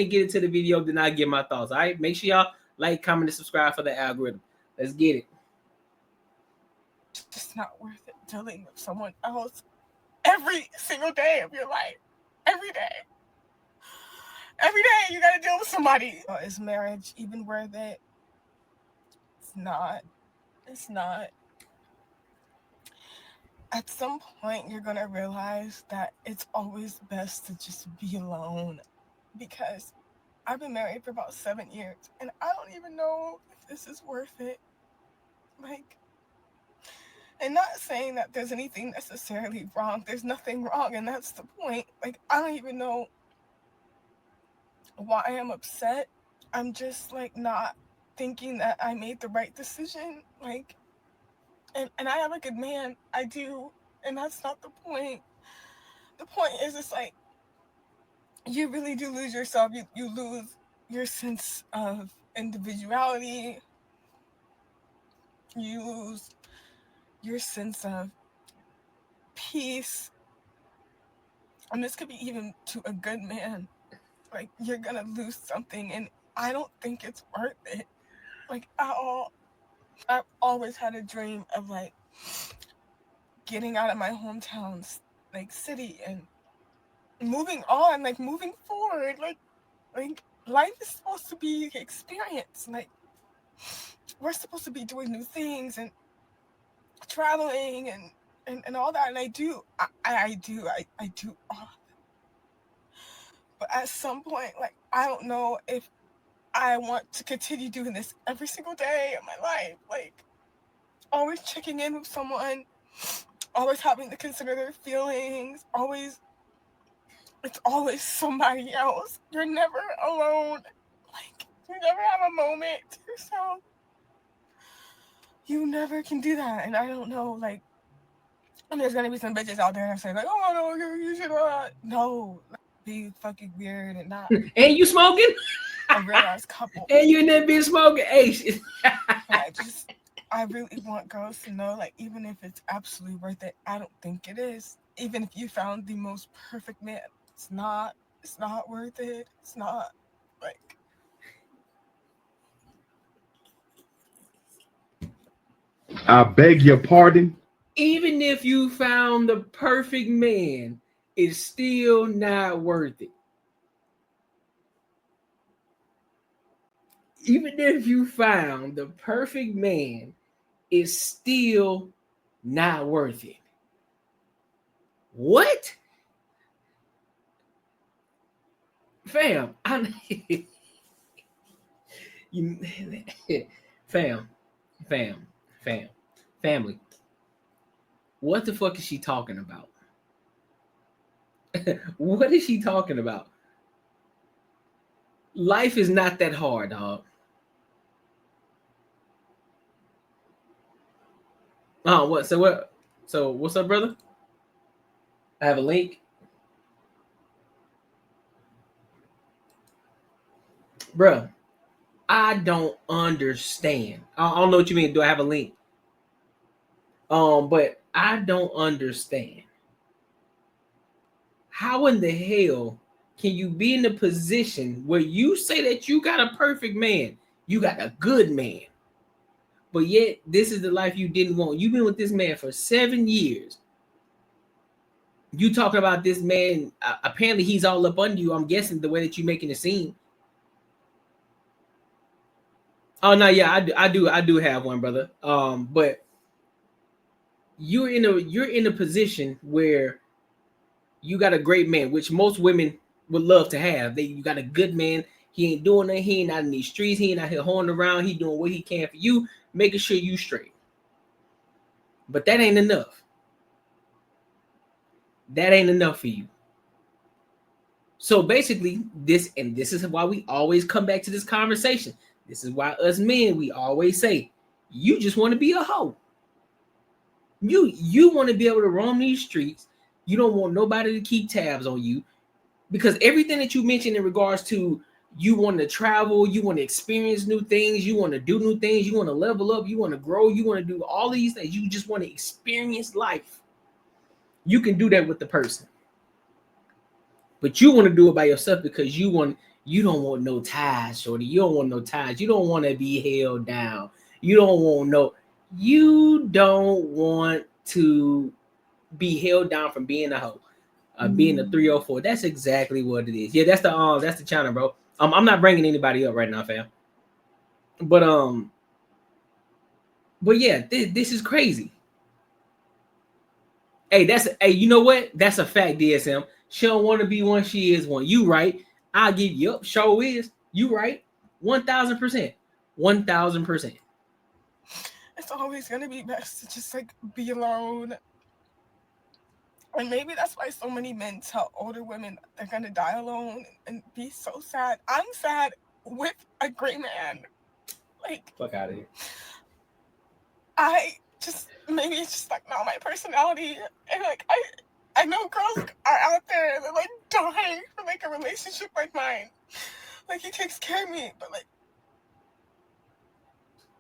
and get into the video, then I give my thoughts. All right, make sure y'all like, comment, and subscribe for the algorithm. Let's get it. It's just not worth it dealing with someone else every single day of your life. Every day. Every day you gotta deal with somebody. Is marriage even worth it? It's not. It's not. At some point, you're gonna realize that it's always best to just be alone. Because I've been married for about 7 years, and I don't even know if this is worth it. Like, and not saying that there's anything necessarily wrong. There's nothing wrong, and that's the point. Like, I don't even know why I'm upset. I'm just, like, not thinking that I made the right decision. Like, and I have a good man. I do. And that's not the point. The point is, it's like, you really do lose yourself. You lose your sense of individuality. You lose your sense of peace. And this could be even to a good man. Like, you're gonna lose something, and I don't think it's worth it. Like, at all. I've always had a dream of, like, getting out of my hometown, like, city, and moving on, like, moving forward. Like life is supposed to be experience. Like, we're supposed to be doing new things and traveling and all that, and I do all of it. But at some point, like, I don't know if I want to continue doing this every single day of my life. Like, always checking in with someone, always having to consider their feelings, it's always somebody else. You're never alone. Like, you never have a moment to yourself. You never can do that. And I don't know, like, and there's gonna be some bitches out there that say, like, oh no, you should no, like, be fucking weird and not. And you smoking? A real ass couple. And you in that bitch smoking? Hey, shit. I really want girls to know, like, even if it's absolutely worth it, I don't think it is. Even if you found the most perfect man, it's not worth it. It's not, like. I beg your pardon? Even if you found the perfect man, it's still not worth it. Even if you found the perfect man, it's still not worth it. What? Fam, family. What the fuck is she talking about? What is she talking about? Life is not that hard, dog. Oh, what? So what? So what's up, brother? I have a link. Bro, I don't understand. I don't know what you mean. Do I have a link? But I don't understand. How in the hell can you be in a position where you say that you got a perfect man, you got a good man, but yet this is the life you didn't want? You've been with this man for 7 years. You talking about this man, apparently he's all up under you. I'm guessing the way that you're making it seem. Oh no, yeah, I do have one, brother. But you're in a position where you got a great man, which most women would love to have. You got a good man. He ain't doing nothing. He ain't out in these streets. He ain't out here holding around. He doing what he can for you, making sure you straight. But that ain't enough. That ain't enough for you. So basically, this is why we always come back to this conversation. This is why us men, we always say, you just want to be a hoe. You want to be able to roam these streets. You don't want nobody to keep tabs on you, because everything that you mentioned in regards to you want to travel, you want to experience new things, you want to do new things, you want to level up, you want to grow, you want to do all these things. You just want to experience life. You can do that with the person, but you want to do it by yourself because you want You don't want no ties, shorty. You don't want no ties. You don't want to be held down. You don't want no. You don't want to be held down from being a hoe, being a 304. That's exactly what it is. Yeah, that's the channel, bro. I'm not bringing anybody up right now, fam. But yeah, this is crazy. Hey, you know what? That's a fact, DSM. She don't want to be one, she is one. You right. I'll give you up. Show is. You right. 1,000%. 1,000%. It's always gonna be best to just like be alone. And maybe that's why so many men tell older women they're gonna die alone and be so sad. I'm sad with a great man. Like, fuck out of here. Maybe it's just like not my personality. And like I know girls are out there and they're like dying for like a relationship like mine. Like he takes care of me, but like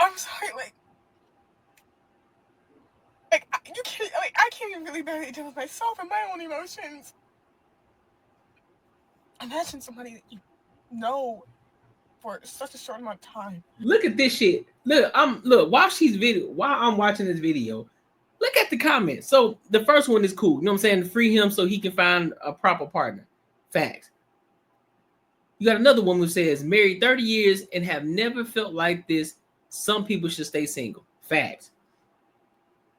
I'm sorry, I can't even really barely deal with myself and my own emotions. Imagine somebody that you know for such a short amount of time. Look at this shit. Look, while I'm watching this video, look at the comments. So the first one is cool. You know what I'm saying? Free him so he can find a proper partner. Facts. You got another one who says, married 30 years and have never felt like this. Some people should stay single. Facts.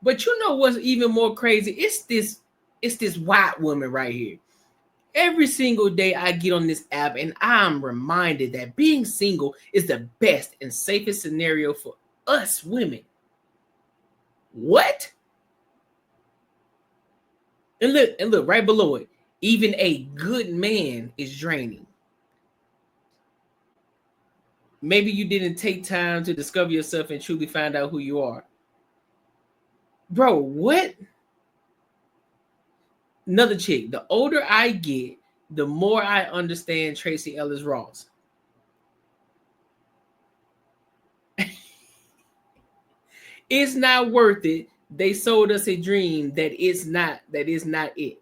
But you know what's even more crazy? It's this white woman right here. Every single day I get on this app and I'm reminded that being single is the best and safest scenario for us women. What? And look right below it. Even a good man is draining. Maybe you didn't take time to discover yourself and truly find out who you are. Bro, what? Another chick. The older I get, the more I understand Tracy Ellis Ross. It's not worth it. They sold us a dream that is not it.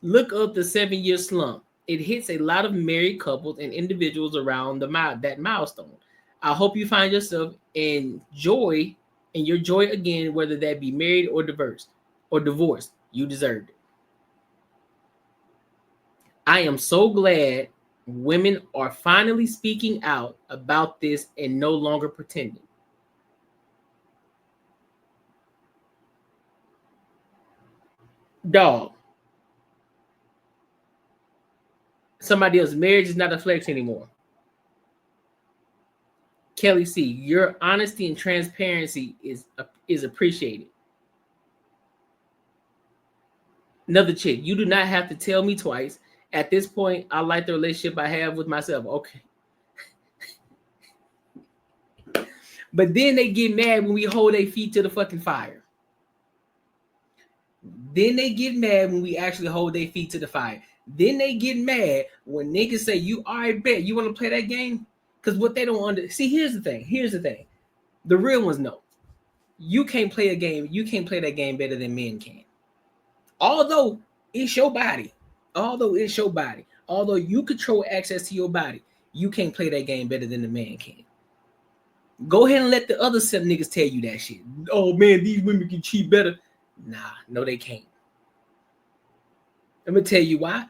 Look up the 7-year slump. It hits a lot of married couples and individuals around that milestone. I hope you find yourself in your joy again, whether that be married or divorced. You deserved it. I am so glad women are finally speaking out about this and no longer pretending. Dog. Somebody else, marriage is not a flex anymore. Kelly C, your honesty and transparency is appreciated. Another chick, you do not have to tell me twice. At this point, I like the relationship I have with myself. Okay. But then they get mad when we hold their feet to the fucking fire. Then they get mad when we actually hold their feet to the fire. Then they get mad when niggas say, you alright, bet you want to play that game? Because what they don't see, here's the thing. The real ones know. You can't play a game. You can't play that game better than men can. Although it's your body. Although you control access to your body, you can't play that game better than the man can. Go ahead and let the other 7 niggas tell you that shit. Oh man, these women can cheat better. Nah, no, they can't. Let me tell you why.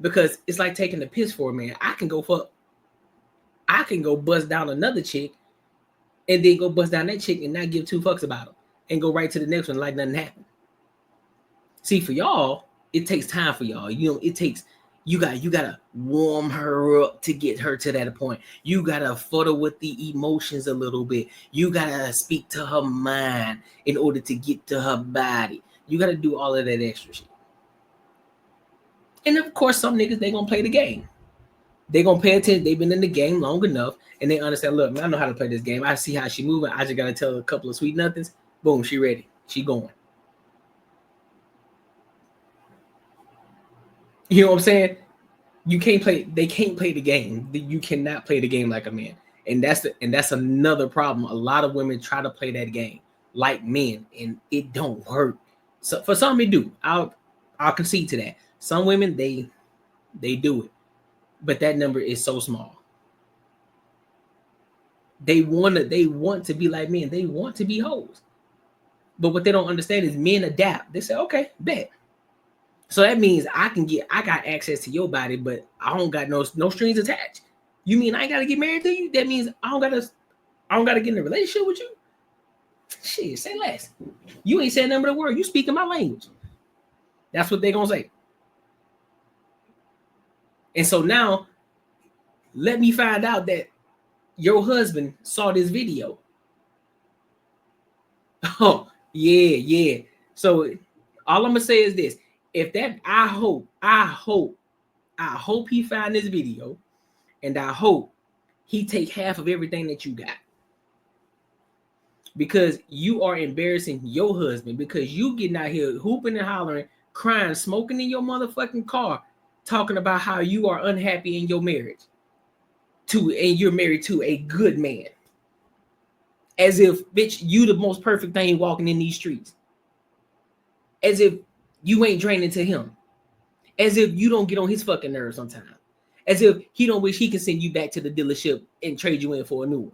Because it's like taking the piss for a man. I can go bust down another chick and then go bust down that chick and not give 2 fucks about them and go right to the next one like nothing happened. See, for y'all, it takes time for y'all. You know, it takes you gotta warm her up to get her to that point. You gotta fuddle with the emotions a little bit. You gotta speak to her mind in order to get to her body. You gotta do all of that extra shit. And of course, some niggas, they gonna play the game. They gonna pay attention. They've been in the game long enough, and they understand. Look, man, I know how to play this game. I see how she moving. I just gotta tell her a couple of sweet nothings. Boom, she ready. She going. You know what I'm saying? You can't play. They can't play the game. You cannot play the game like a man, and that's another problem. A lot of women try to play that game like men, and it don't work. So for some, it do. I'll concede to that. Some women, they They do it. But that number is so small. They want to be like men. They want to be hoes. But what they don't understand is men adapt. They say, okay, bet. So that means I got access to your body, but I don't got no strings attached. You mean I ain't gotta get married to you? That means I don't gotta get in a relationship with you. Shit, say less. You ain't saying nothing but a word. You speaking my language. That's what they gonna say. And so now, let me find out that your husband saw this video. Oh, yeah. So all I'm gonna say is this. If that, I hope he found this video, and I hope he take half of everything that you got. Because you are embarrassing your husband, because you getting out here hooping and hollering, crying, smoking in your motherfucking car, talking about how you are unhappy in your marriage. And you're married to a good man. As if, bitch, you the most perfect thing walking in these streets. As if you ain't draining to him. As if you don't get on his fucking nerves sometimes. As if he don't wish he can send you back to the dealership and trade you in for a new one.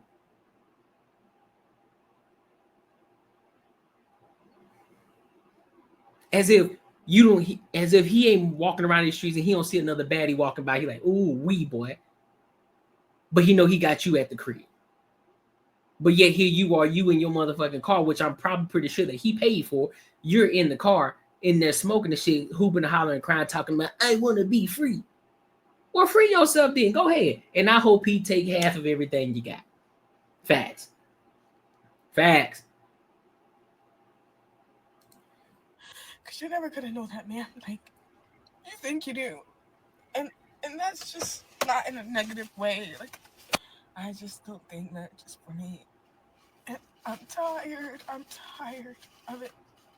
As if he ain't walking around these streets and he don't see another baddie walking by. He like, ooh, wee boy. But he know he got you at the crib. But yet here you are, you in your motherfucking car, which I'm probably pretty sure that he paid for. You're in the car, in there smoking the shit, hooping and hollering, crying, talking about, I want to be free. Well, free yourself then. Go ahead. And I hope he take half of everything you got. Facts. Because you're never going to know that, man. Like, you think you do. And that's just not in a negative way. Like, I just don't think that just for me. And I'm tired of it.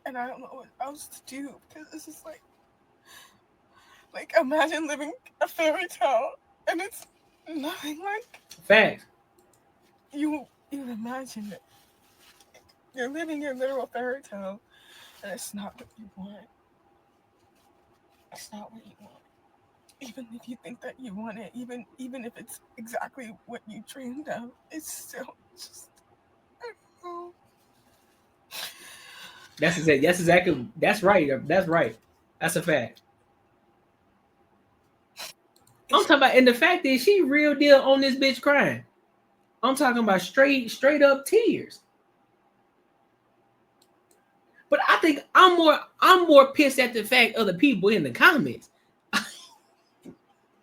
And I don't know what else to do. Because this is like imagine living a fairy tale. And it's nothing like. Facts. You imagine it. You're living your literal fairy tale. And it's not what you want. It's not what you want. Even if you think that you want it, even if it's exactly what you dreamed of, it's still just, I don't know. That's right. That's a fact. I'm talking about, and the fact is she real deal on this bitch crying. I'm talking about straight up tears. But I think I'm more pissed at the fact of the people in the comments.